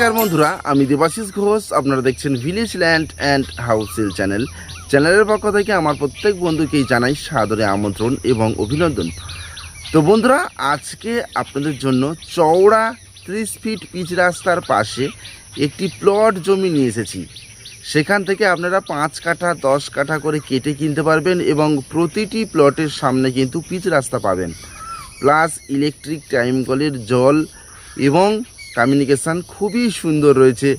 নমস্কার বন্ধুরা, আমি দেবাশিস ঘোষ। আপনারা দেখছেন ভিলেজ ল্যান্ড অ্যান্ড হাউসেল চ্যানেলের পক্ষ থেকে আমার প্রত্যেক বন্ধুকেই জানাই সাদরে আমন্ত্রণ এবং অভিনন্দন। তো বন্ধুরা, আজকে আপনাদের জন্য চওড়া 30 ফিট পিচ রাস্তার পাশে একটি প্লট জমি নিয়ে এসেছি। সেখান থেকে আপনারা 5 কাঠা 10 কাঠা করে কেটে কিনতে পারবেন এবং প্রতিটি প্লটের সামনে কিন্তু পিচ রাস্তা পাবেন, প্লাস ইলেকট্রিক টাইম কলের জল এবং কমিউনিকেশান খুবই সুন্দর রয়েছে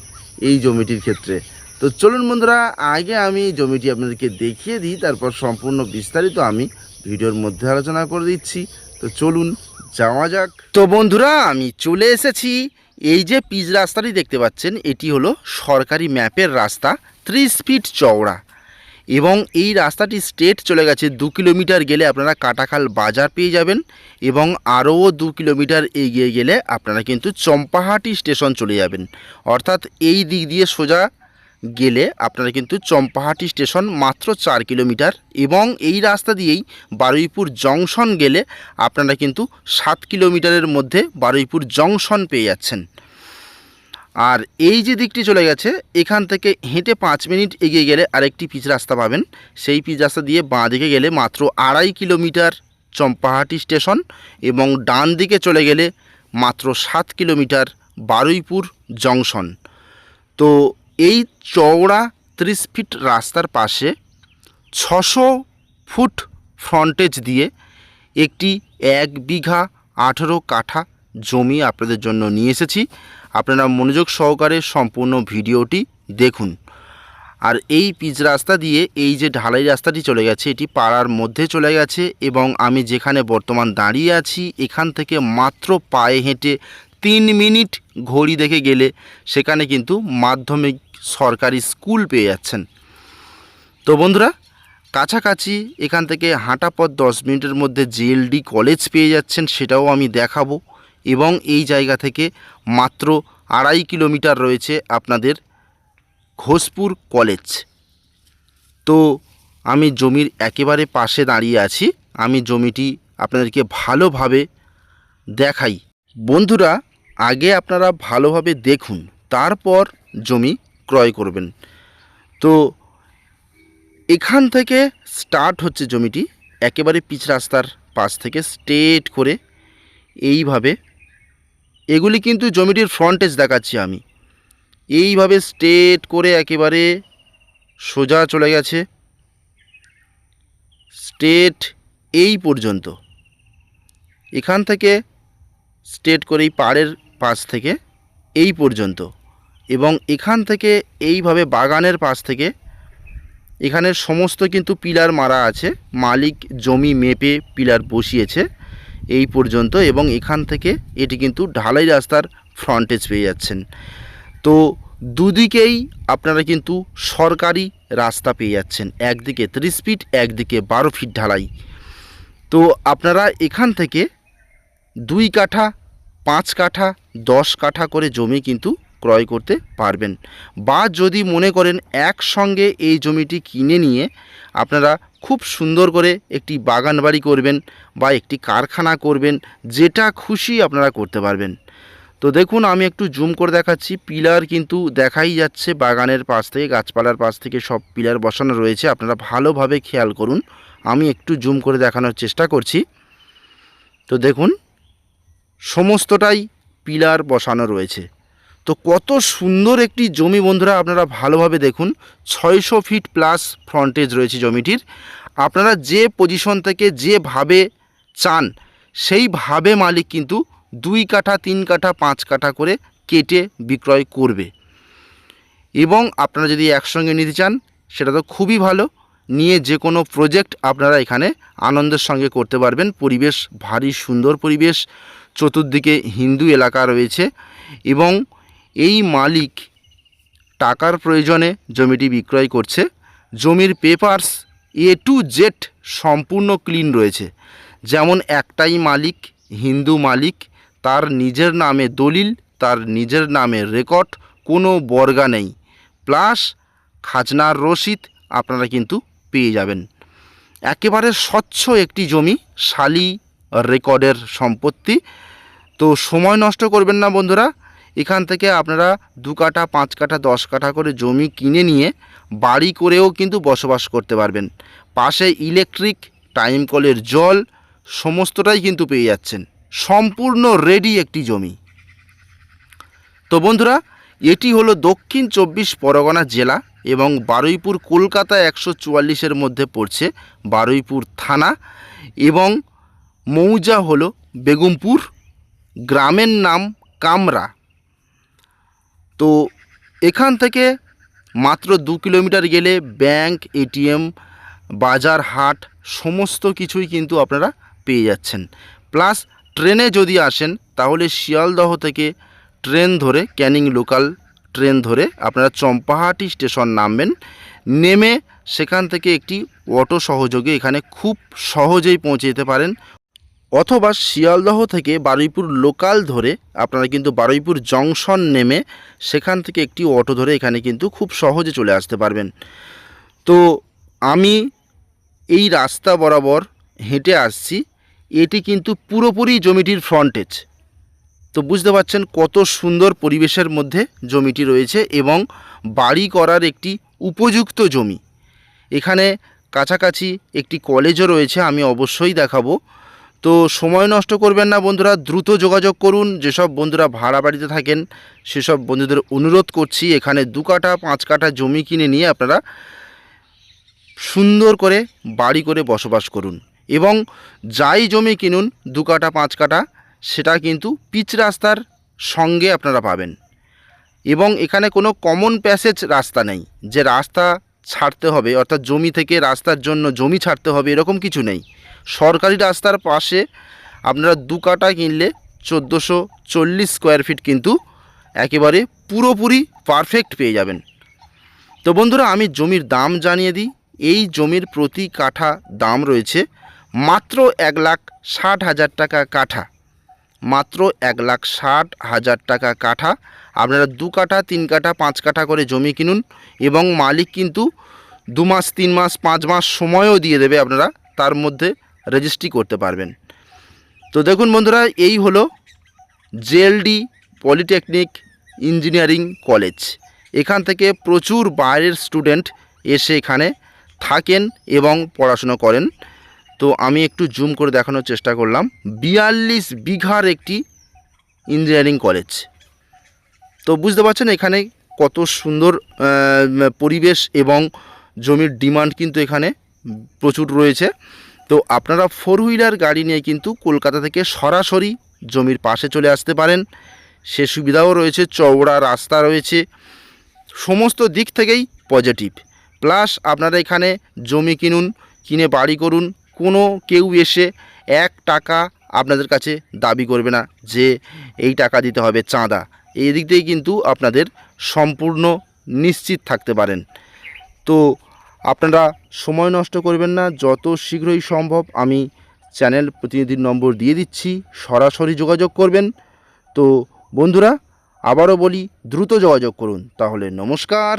এই জমিটির ক্ষেত্রে। তো চলুন বন্ধুরা, আগে আমি এই জমিটি আপনাদেরকে দেখিয়ে দিই, তারপর সম্পূর্ণ বিস্তারিত আমি ভিডিওর মধ্যে আলোচনা করে দিচ্ছি। তো চলুন যাওয়া যাক। তো বন্ধুরা, আমি চলে এসেছি। এই যে পিচ রাস্তাটি দেখতে পাচ্ছেন, এটি হলো সরকারি ম্যাপের রাস্তা, 30 ফিট চওড়া এবং এই রাস্তাটি স্ট্রেট চলে গেছে। 2 কিলোমিটার গেলে আপনারা কাটাখাল বাজার পেয়ে যাবেন এবং আরও 2 কিলোমিটার এগিয়ে গেলে আপনারা কিন্তু চম্পাহাটি স্টেশন চলে যাবেন। অর্থাৎ এই দিক দিয়ে সোজা গেলে আপনারা কিন্তু চম্পাহাটি স্টেশন মাত্র 4 কিলোমিটার এবং এই রাস্তা দিয়েই বারুইপুর জংশন গেলে আপনারা কিন্তু 7 কিলোমিটারের মধ্যে বারুইপুর জংশন পেয়ে যাচ্ছেন। আর এই যে দিকটি চলে গেছে, এখান থেকে হেঁটে 5 মিনিট এগিয়ে গেলে আরেকটি পিচ রাস্তা পাবেন। সেই পিচ রাস্তা দিয়ে বাঁ দিকে গেলে মাত্র 2.5 কিলোমিটার চম্পাহাটি স্টেশন এবং ডান দিকে চলে গেলে মাত্র 7 কিলোমিটার বারুইপুর জংশন। তো এই চওড়া 30 ফিট রাস্তার পাশে 600 ফুট ফ্রন্টেজ দিয়ে একটি 1 বিঘা 18 কাঠা জমি আপনাদের জন্য নিয়ে এসেছি। আপনারা মনোযোগ সহকারে সম্পূর্ণ ভিডিওটি দেখুন। আর এই পিচ রাস্তা দিয়ে এই যে ঢালাই রাস্তাটি চলে গেছে, এটি পাড়ার মধ্যে চলে গেছে এবং আমি যেখানে বর্তমান দাঁড়িয়ে আছি এখান থেকে মাত্র পায়ে হেঁটে 3 মিনিট ঘড়ি দেখে গেলে সেখানে কিন্তু মাধ্যমিক সরকারি স্কুল পেয়ে যাচ্ছেন। তো বন্ধুরা, কাছাকাছি এখান থেকে হাঁটা পথ 10 মিনিটের মধ্যে জিএলডি কলেজ পেয়ে যাচ্ছেন, সেটাও আমি দেখাবো। এবং এই জায়গা থেকে মাত্র 2.5 কিলোমিটার রয়েছে আপনাদের ঘোষপুর কলেজ। তো আমি জমির একেবারে পাশে দাঁড়িয়ে আছি। আমি জমিটি আপনাদেরকে ভালোভাবে দেখাই। বন্ধুরা, আগে আপনারা ভালোভাবে দেখুন, তারপর জমি ক্রয় করবেন। তো এখান থেকে স্টার্ট হচ্ছে জমিটি, একেবারে পিচ রাস্তার পাশ থেকে স্ট্রেট করে এইভাবে, এগুলি কিন্তু জমিটির ফ্রন্টেজ দেখাচ্ছি আমি, এইভাবে স্ট্রেট করে একেবারে সোজা চলে গেছে স্ট্রেট এই পর্যন্ত। এখান থেকে স্ট্রেট করে এই পাড়ের পাশ থেকে এই পর্যন্ত এবং এখান থেকে এইভাবে বাগানের পাশ থেকে এখানের সমস্ত কিন্তু পিলার মারা আছে, মালিক জমি মেপে পিলার বসিয়েছে এই পর্যন্ত এবং এখান থেকে এটি কিন্তু ঢালাই রাস্তার ফ্রন্টেজ পেয়ে যাচ্ছেন। তো দুদিকেই আপনারা কিন্তু সরকারি রাস্তা পেয়ে যাচ্ছেন, একদিকে 30 ফিট একদিকে 12 ফিট ঢালাই। তো আপনারা এখান থেকে 2 কাঠা 5 কাঠা 10 কাঠা করে জমি কিন্তু ক্রয় করতে পারবেন। বা যদি মনে করেন একসঙ্গে এই জমিটি কিনে নিয়ে আপনারা খুব সুন্দর করে একটি বাগান বাড়ি করবেন বা একটি কারখানা করবেন, যেটা খুশি আপনারা করতে পারবেন। তো দেখুন, আমি একটু জুম করে দেখাচ্ছি। পিলার কিন্তু দেখাই যাচ্ছে বাগানের পাশ থেকে, গাছপালার পাশ থেকে সব পিলার বসানো রয়েছে। আপনারা ভালোভাবে খেয়াল করুন, আমি একটু জুম করে দেখানোর চেষ্টা করছি। তো দেখুন, সমস্তটাই পিলার বসানো রয়েছে। তো কত সুন্দর একটি জমি বন্ধুরা, আপনারা ভালোভাবে দেখুন। 600 ফিট প্লাস ফ্রন্টেজ রয়েছে জমিটির। আপনারা যে পজিশন থেকে যেভাবে চান সেইভাবে মালিক কিন্তু 2 কাঠা 3 কাঠা 5 কাঠা করে কেটে বিক্রয় করবে। এবং আপনারা যদি একসঙ্গে নিতে চান সেটা তো খুবই ভালো, নিয়ে যে কোনো প্রজেক্ট আপনারা এখানে আনন্দের সঙ্গে করতে পারবেন। পরিবেশ ভারী সুন্দর পরিবেশ, চতুর্দিকে হিন্দু এলাকা রয়েছে এবং এই মালিক টাকার প্রয়োজনে জমিটি বিক্রয় করছে। জমির পেপারস A to Z সম্পূর্ণ ক্লিন রয়েছে। যেমন একটাই মালিক, হিন্দু মালিক, তার নিজের নামে দলিল, তার নিজের নামে রেকর্ড, কোনো বর্গা নেই, প্লাস খাজনার রসিদ আপনারা কিন্তু পেয়ে যাবেন। একেবারে স্বচ্ছ একটি জমি, শালি রেকর্ডের সম্পত্তি। তো সময় নষ্ট করবেন না বন্ধুরা, এখান থেকে আপনারা 2 কাঠা 5 কাঠা 10 কাঠা করে জমি কিনে নিয়ে বাড়ি করেও কিন্তু বসবাস করতে পারবেন। পাশে ইলেকট্রিক, টাইম কলের জল সমস্তটাই কিন্তু পেয়ে যাচ্ছেন। সম্পূর্ণ রেডি একটি জমি। তো বন্ধুরা, এটি হলো দক্ষিণ 24 পরগনা জেলা এবং বারুইপুর কলকাতা 144-এর মধ্যে পড়ছে বারুইপুর থানা এবং মৌজা হলো বেগমপুর, গ্রামের নাম কামরা। তো এখান থেকে মাত্র 2 কিলোমিটার গেলে ব্যাংক, এটিএম, বাজার, হাট সমস্ত কিছুই কিন্তু আপনারা পেয়ে যাচ্ছেন। প্লাস ট্রেনে যদি আসেন তাহলে শিয়ালদহ থেকে ট্রেন ধরে, ক্যানিং লোকাল ট্রেন ধরে আপনারা চম্পাহাটি স্টেশন নামবেন। নেমে সেখান থেকে একটি অটো সহযোগে এখানে খুব সহজেই পৌঁছে যেতে পারেন। অথবা শিয়ালদহ থেকে বারুইপুর লোকাল ধরে আপনারা কিন্তু বারুইপুর জংশন নেমে সেখান থেকে একটি অটো ধরে এখানে কিন্তু খুব সহজে চলে আসতে পারবেন। তো আমি এই রাস্তা বরাবর হেঁটে আসছি। এটি কিন্তু পুরোপুরি জমিটির ফ্রন্টেজ। তো বুঝতে পারছেন কত সুন্দর পরিবেশের মধ্যে জমিটি রয়েছে এবং বাড়ি করার একটি উপযুক্ত জমি। এখানে কাছাকাছি একটি কলেজও রয়েছে, আমি অবশ্যই দেখাবো। তো সময় নষ্ট করবেন না বন্ধুরা, দ্রুত যোগাযোগ করুন। যেসব বন্ধুরা ভাড়া বাড়িতে থাকেন সেসব বন্ধুদের অনুরোধ করছি, এখানে 2 কাঠা 5 কাঠা জমি কিনে নিয়ে আপনারা সুন্দর করে বাড়ি করে বসবাস করুন। এবং যাই জমি কিনুন 2 কাঠা 5 কাঠা, সেটা কিন্তু পিচ রাস্তার সঙ্গে আপনারা পাবেন। এবং এখানে কোনো কমন প্যাসেজ রাস্তা নেই যে রাস্তা ছাড়তে হবে, অর্থাৎ জমি থেকে রাস্তার জন্য জমি ছাড়তে হবে, এরকম কিছু নেই। সরকারি রাস্তার পাশে আপনারা 2 কাঠা কিনলে 1440 স্কোয়ার ফিট কিন্তু একেবারে পুরোপুরি পারফেক্ট পেয়ে যাবেন। তো বন্ধুরা, আমি জমির দাম জানিয়ে দিই। এই জমির প্রতি কাঠা দাম রয়েছে মাত্র 1,60,000 টাকা কাঠা। মাত্র 1,60,000 টাকা কাঠা। আপনারা 2 কাঠা 3 কাঠা 5 কাঠা করে জমি কিনুন এবং মালিক কিন্তু 2 মাস 3 মাস 5 মাস সময়ও দিয়ে দেবে, আপনারা তার মধ্যে রেজিস্ট্রি করতে পারবেন। তো দেখুন বন্ধুরা, এই হলো জেএলডি পলিটেকনিক ইঞ্জিনিয়ারিং কলেজ। এখান থেকে প্রচুর বাইরের স্টুডেন্ট এসে এখানে থাকেন এবং পড়াশুনো করেন। তো আমি একটু জুম করে দেখানোর চেষ্টা করলাম। 42 বিঘার একটি ইঞ্জিনিয়ারিং কলেজ। তো বুঝতে পারছেন এখানে কত সুন্দর পরিবেশ এবং জমির ডিমান্ড কিন্তু এখানে প্রচুর রয়েছে। তো আপনারা 4 হুইলার গাড়ি নিয়ে কিন্তু কলকাতা থেকে সরাসরি জমির পাশে চলে আসতে পারেন। সে সুবিধাও রয়েছে, চওড়া রাস্তা রয়েছে, সমস্ত দিক থেকেই পজিটিভ। প্লাস আপনারা এখানে জমি কিনুন, কিনে বাড়ি করুন, কোনো কেউ এসে 1 টাকা আপনাদের কাছে দাবি করবে না যে এই টাকা দিতে হবে চাঁদা। এই দিক থেকে কিন্তু আপনাদের সম্পূর্ণ নিশ্চিত থাকতে পারেন। তো আপনারা সময় নষ্ট করবেন না, যত শীঘ্রই সম্ভব আমি চ্যানেল প্রতিনিধির নম্বর দিয়ে দিচ্ছি, সরাসরি যোগাযোগ করবেন। তো বন্ধুরা, আবারও বলি, দ্রুত যোগাযোগ করুন। তাহলে নমস্কার।